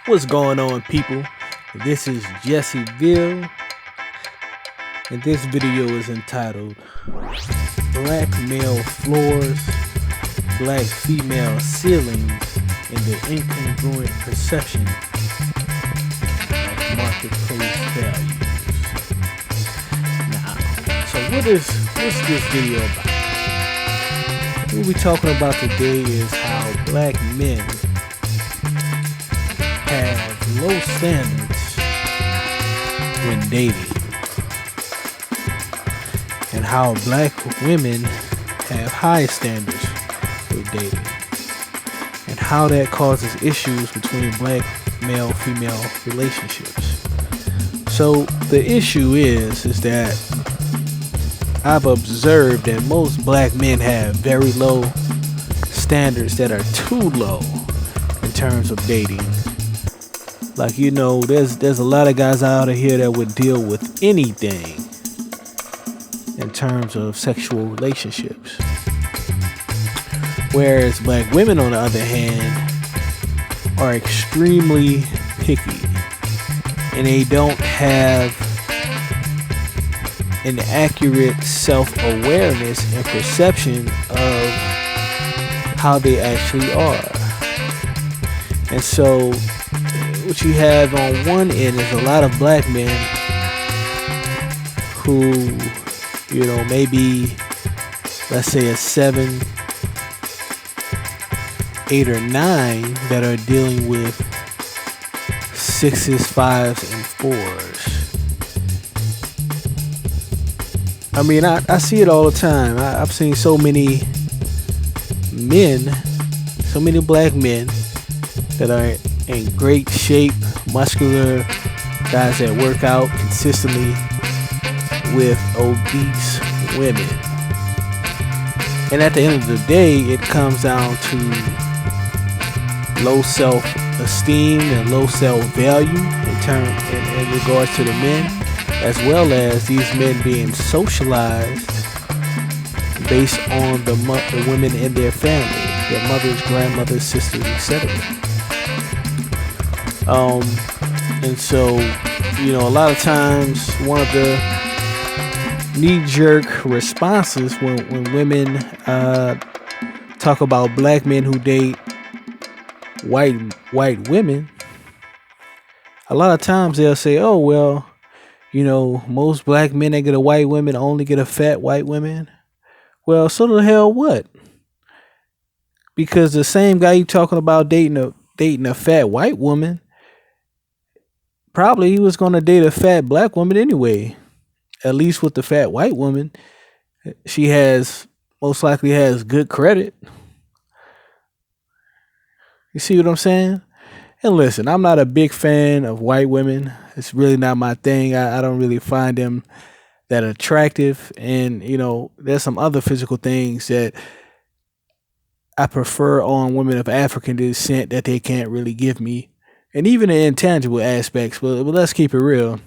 What's going on, people? This is Jesseville, and this video is entitled Black Male Floors, Black Female Ceilings, and the Incongruent Perception of Marketplace Values. Now, so what's this video about? What we're talking about today is how black men have low standards when dating, and how black women have high standards with dating, and how that causes issues between black male-female relationships. So the issue is that I've observed that most black men have very low standards that are too low in terms of dating. Like, you know, there's a lot of guys out of here that would deal with anything in terms of sexual relationships. Whereas black women, on the other hand, are extremely picky, and they don't have an accurate self-awareness and perception of how they actually are. And so what you have on one end is a lot of black men who, you know, maybe, let's say a 7, 8, or 9 that are dealing with 6s, 5s, and 4s. I mean, I see it all the time. I've seen so many men, so many black men that are in great shape, muscular guys that work out consistently with obese women. And at the end of the day, it comes down to low self-esteem and low self-value in regards to the men, as well as these men being socialized based on the women in their family, their mothers, grandmothers, sisters, etc. And so, you know, a lot of times one of the knee-jerk responses when women talk about black men who date white women, a lot of times they'll say, oh, well, you know, most black men that get a white woman only get a fat white woman. Well, so the hell what? Because the same guy you talking about dating a fat white woman, probably he was going to date a fat black woman anyway. At least with the fat white woman, she most likely has good credit. You see what I'm saying? And listen, I'm not a big fan of white women. It's really not my thing. I don't really find them that attractive. And, you know, there's some other physical things that I prefer on women of African descent that they can't really give me. And even the intangible aspects. But let's keep it real.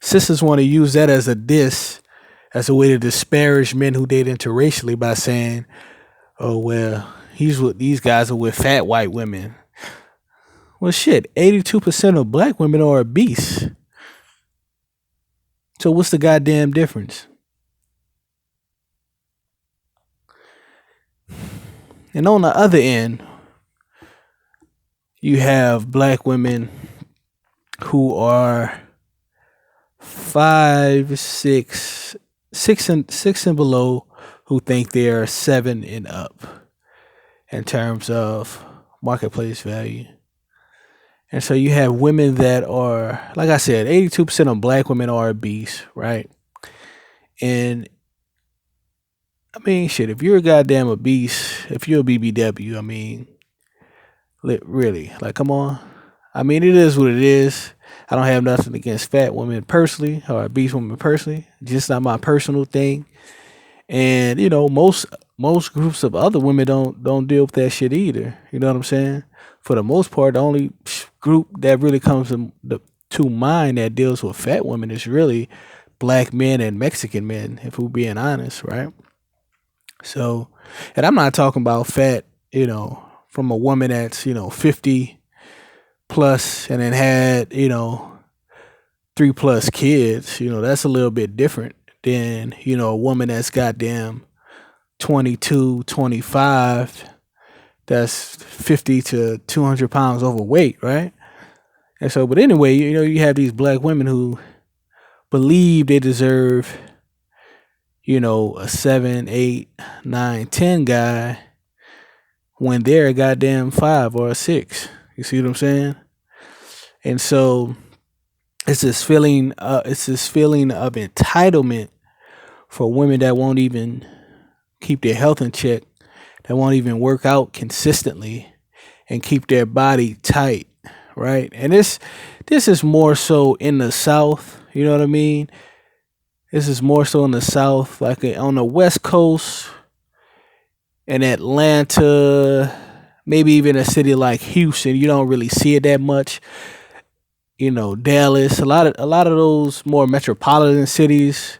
Sisters want to use that as a diss, as a way to disparage men who date interracially by saying, oh, well, these guys are with fat white women. Well, shit, 82% of black women are obese. So what's the goddamn difference? And on the other end, you have black women who are 5, 6 and below, who think they are 7 and up in terms of marketplace value. And so you have women that are, like I said, 82% of black women are obese, right? And I mean, shit, if you're a goddamn obese, if you're a BBW, I mean, really, like, come on. I mean, it is what it is. I don't have nothing against fat women personally, or obese women personally. Just not my personal thing. And, you know, most groups of other women don't deal with that shit either. You know what I'm saying? For the most part, the only group that really comes to mind that deals with fat women is really black men and Mexican men, if we're being honest, right? So, and I'm not talking about fat, you know, from a woman that's, 50, plus and then had, 3 plus kids, that's a little bit different than, a woman that's goddamn 22, 25, that's 50 to 200 pounds overweight, right? And so, but anyway, you have these black women who believe they deserve, a 7, 8, 9, 10 guy when they're a goddamn 5 or a 6. You see what I'm saying? And so it's this feeling of entitlement for women that won't even keep their health in check, that won't even work out consistently and keep their body tight, right? And this is more so in the South, you know what I mean? This is more so in the South, like on the West Coast, in Atlanta, maybe even a city like Houston. You don't really see it that much. Dallas, a lot of those more metropolitan cities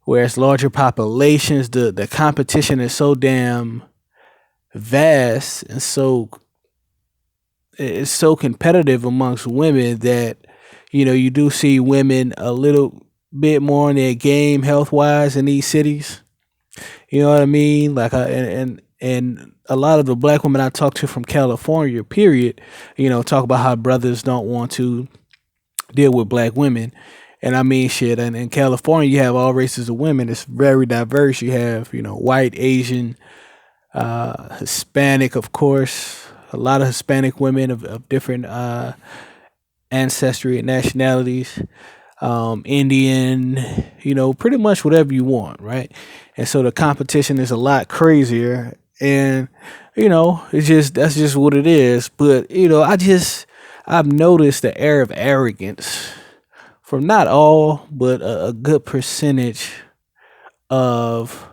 where it's larger populations, the competition is so damn vast and so it's so competitive amongst women that you do see women a little bit more in their game health wise in these cities. You know what I mean? Like, and a lot of the black women I talk to from California, period, talk about how brothers don't want to deal with black women. And I mean, shit. And in California, you have all races of women. It's very diverse. You have, white, Asian, Hispanic, of course, a lot of Hispanic women of different ancestry and nationalities, Indian, pretty much whatever you want, right? And so the competition is a lot crazier, and that's just what it is. But I've noticed the air of arrogance from not all, but a good percentage of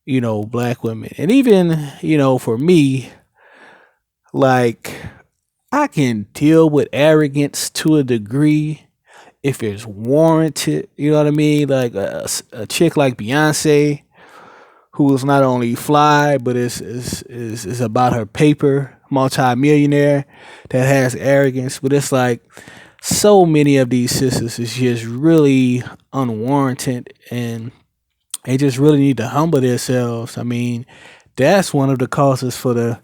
black women, and even for me, like I can deal with arrogance to a degree if it's warranted. You know what I mean? Like a chick like Beyonce, who is not only fly but is about her paper, multi-millionaire that has arrogance. But it's like so many of these sisters is just really unwarranted, and they just really need to humble themselves. I mean, that's one of the causes for the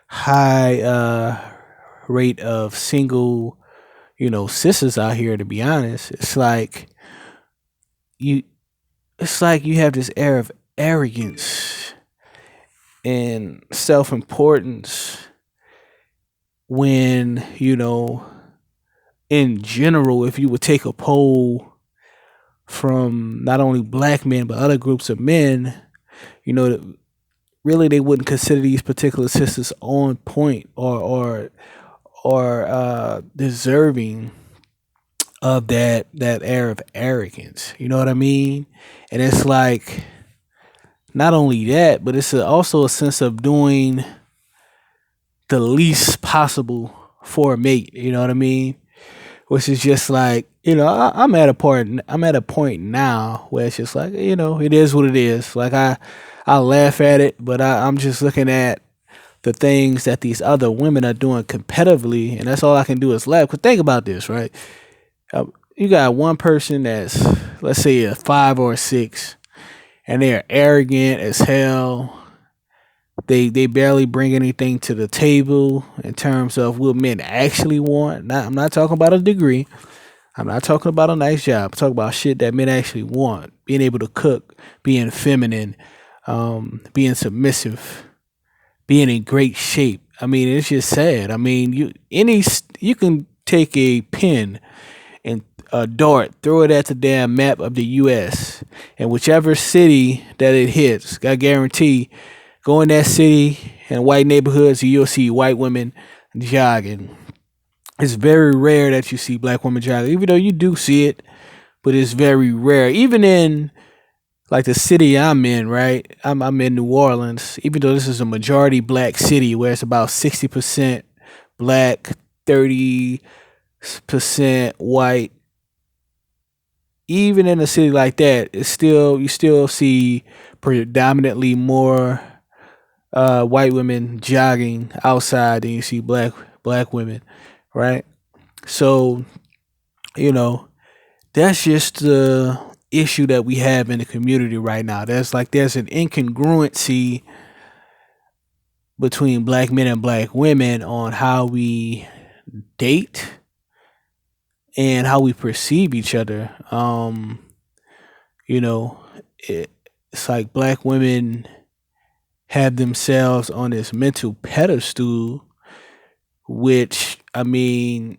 high rate of single, sisters out here. To be honest, you, it's like you have this air of arrogance and self importance when in general, if you would take a poll from not only black men but other groups of men, really they wouldn't consider these particular sisters on point or deserving of that air of arrogance. You know what I mean? And it's like not only that, but it's also a sense of doing the least possible for a mate. You know what I mean? Which is just like, I'm at a point now where it's just like, it is what it is. Like I laugh at it, but I'm just looking at the things that these other women are doing competitively, and that's all I can do is laugh. Cause think about this, right? You got one person that's, let's say, a 5 or a 6, and they're arrogant as hell. They barely bring anything to the table in terms of what men actually want. I'm not talking about a degree. I'm not talking about a nice job. I'm talking about shit that men actually want. Being able to cook, being feminine, being submissive, being in great shape. I mean, it's just sad. I mean, you can take a pin and a dart, throw it at the damn map of the U.S. and whichever city that it hits, I guarantee, go in that city and white neighborhoods, you'll see white women jogging. It's very rare that you see black women jogging, even though you do see it, but it's very rare. Even in like the city I'm in, right? I'm in New Orleans, even though this is a majority black city where it's about 60% black, 30% white. Even in a city like that, you still see predominantly more white women jogging outside than you see black women, right? So, you know, that's just the issue that we have in the community right now. There's an incongruency between black men and black women on how we date and how we perceive each other. You know, it's like black women have themselves on this mental pedestal, which I mean,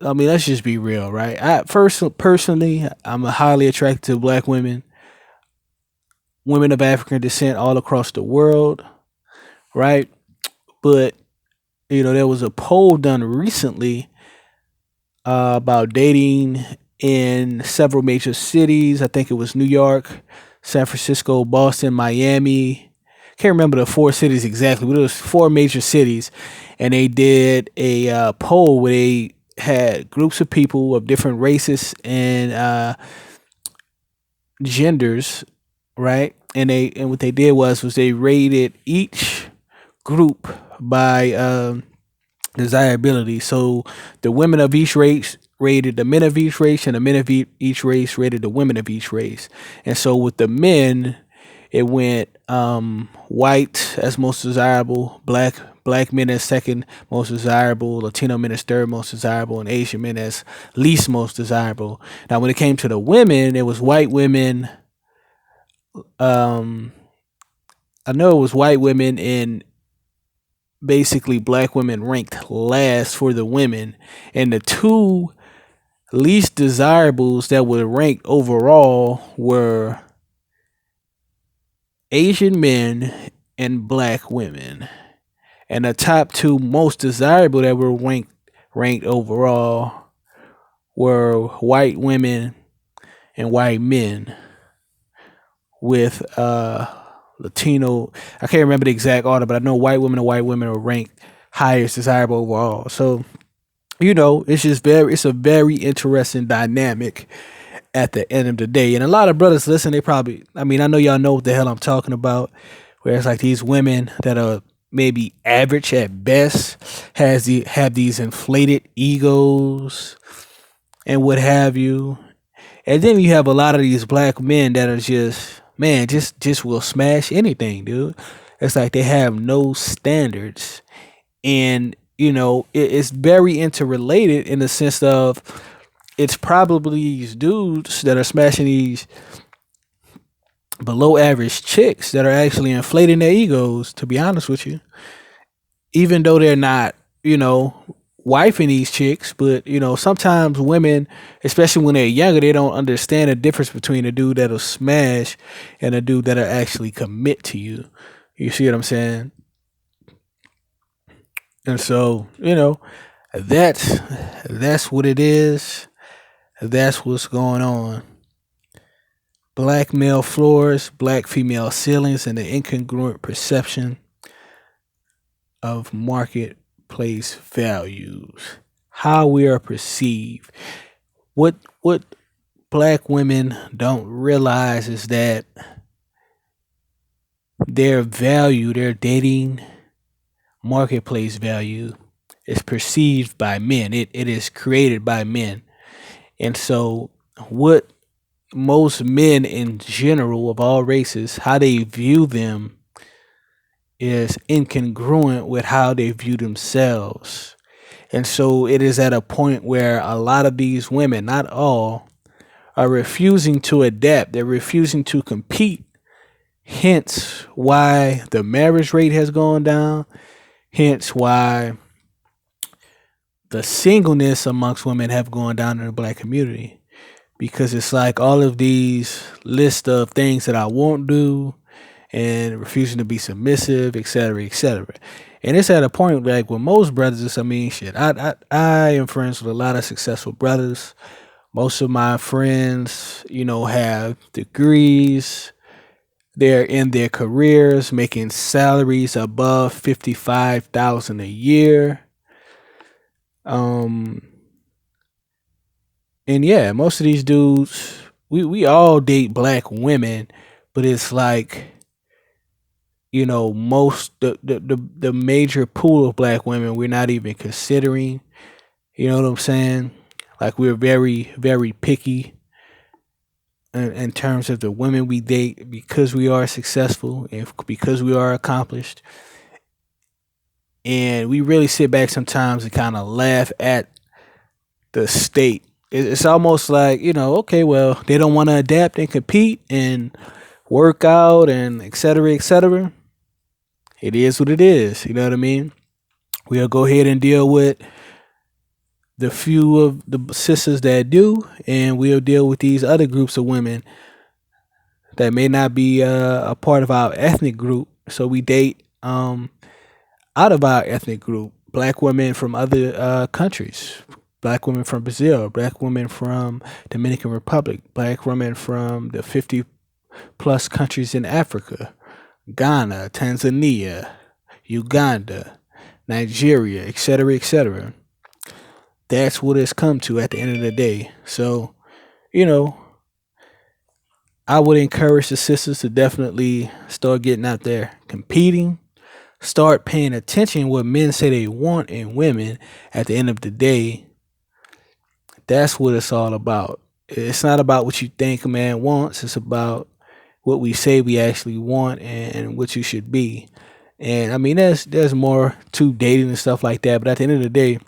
let's just be real, right? Personally, I'm a highly attracted to black women, women of African descent all across the world, right? But there was a poll done recently about dating in several major cities. I think it was New York, San Francisco, Boston, Miami. Can't remember the four cities exactly, but it was four major cities, and they did a poll where they had groups of people of different races and genders, right? And what they did was they rated each group by desirability. So the women of each race rated the men of each race, and the men of each race rated the women of each race. And so with the men, it went white as most desirable, black men as second most desirable, Latino men as third most desirable, and Asian men as least most desirable. Now, when it came to the women, it was white women. Um, I know it was white women, and basically black women ranked last for the women, and the two least desirables that were ranked overall were Asian men and black women. And the top two most desirable that were ranked overall were white women and white men with Latino. I can't remember the exact order, but I know white women and white women are ranked highest desirable overall. So it's a very interesting dynamic at the end of the day. And a lot of brothers listen, they probably, I mean, I know y'all know what the hell I'm talking about. Where it's like these women that are maybe average at best have these inflated egos and what have you. And then you have a lot of these black men that are just, man, just will smash anything, dude. It's like they have no standards. And it's very interrelated in the sense of it's probably these dudes that are smashing these below average chicks that are actually inflating their egos, to be honest with you, even though they're not, wifing these chicks. But sometimes women, especially when they're younger, they don't understand the difference between a dude that'll smash and a dude that'll actually commit to you. You see what I'm saying? And so, that's what it is. That's what's going on. Black male floors, black female ceilings, and the incongruent perception of marketplace values. How we are perceived. What black women don't realize is that their value, their dating marketplace value, is perceived by men. It is created by men. And so what most men in general of all races, how they view them is incongruent with how they view themselves. And so it is at a point where a lot of these women, not all, are refusing to adapt. They're refusing to compete. Hence why the marriage rate has gone down. Hence why the singleness amongst women have gone down in the black community. Because it's like all of these list of things that I won't do and refusing to be submissive, et cetera, et cetera. And it's at a point like with most brothers, I mean, shit, I am friends with a lot of successful brothers. Most of my friends, have degrees. They're in their careers, making salaries above 55,000 a year. Um, and yeah, most of these dudes, we all date black women, but it's like most the major pool of black women we're not even considering. You know what I'm saying? Like we're very, very picky in terms of the women we date because we are successful and because we are accomplished. And we really sit back sometimes and kind of laugh at the state. It's almost like, okay, well, they don't want to adapt and compete and work out and et cetera, et cetera. It is what it is. You know what I mean? We'll go ahead and deal with the few of the sisters that do, and we'll deal with these other groups of women that may not be a part of our ethnic group. So we date out of our ethnic group, black women from other countries, black women from Brazil, black women from Dominican Republic, black women from the 50 plus countries in Africa, Ghana, Tanzania, Uganda, Nigeria, etc., etc. That's what it's come to at the end of the day. So, you know, I would encourage the sisters to definitely start getting out there competing, start paying attention what men say they want in women. At the end of the day, that's what it's all about. It's not about what you think a man wants, it's about what we say we actually want and what you should be. And I mean, there's more to dating and stuff like that. But at the end of the day,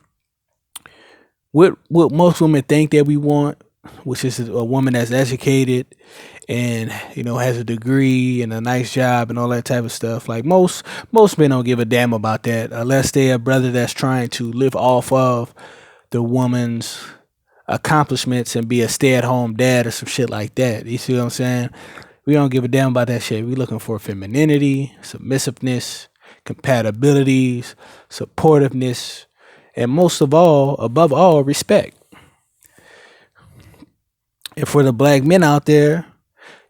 what most women think that we want, which is a woman that's educated and has a degree and a nice job and all that type of stuff. Like most men don't give a damn about that unless they're a brother that's trying to live off of the woman's accomplishments and be a stay-at-home dad or some shit like that. You see what I'm saying? We don't give a damn about that shit. We looking for femininity, submissiveness, compatibilities, supportiveness, and most of all, above all, respect. And for the black men out there,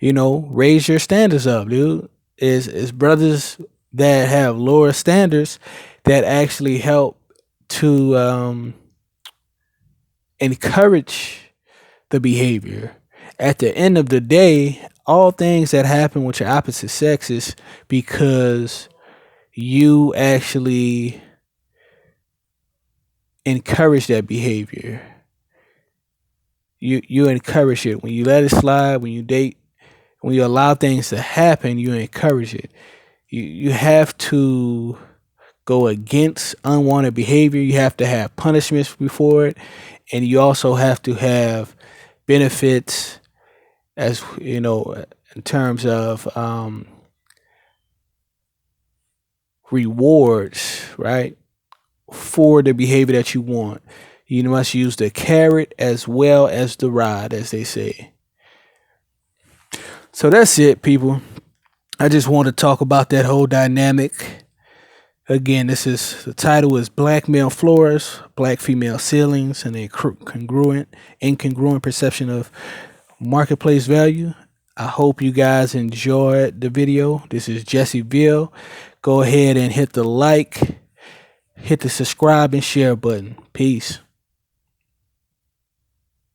raise your standards up, dude. Is brothers that have lower standards that actually help to encourage the behavior. At the end of the day, all things that happen with your opposite sex is because you actually encourage that behavior. You encourage it. When you let it slide, when you date, when you allow things to happen, you encourage it. You have to go against unwanted behavior. You have to have punishments before it, and you also have to have benefits, as in terms of rewards, right, for the behavior that you want. You must use the carrot as well as the rod, as they say. So that's it, people. I just want to talk about that whole dynamic. Again, the title is Black Male Floors, Black Female Ceilings, and the incongruent perception of marketplace value. I hope you guys enjoyed the video. This is Jesse Ville. Go ahead and hit the like, hit the subscribe and share button. Peace.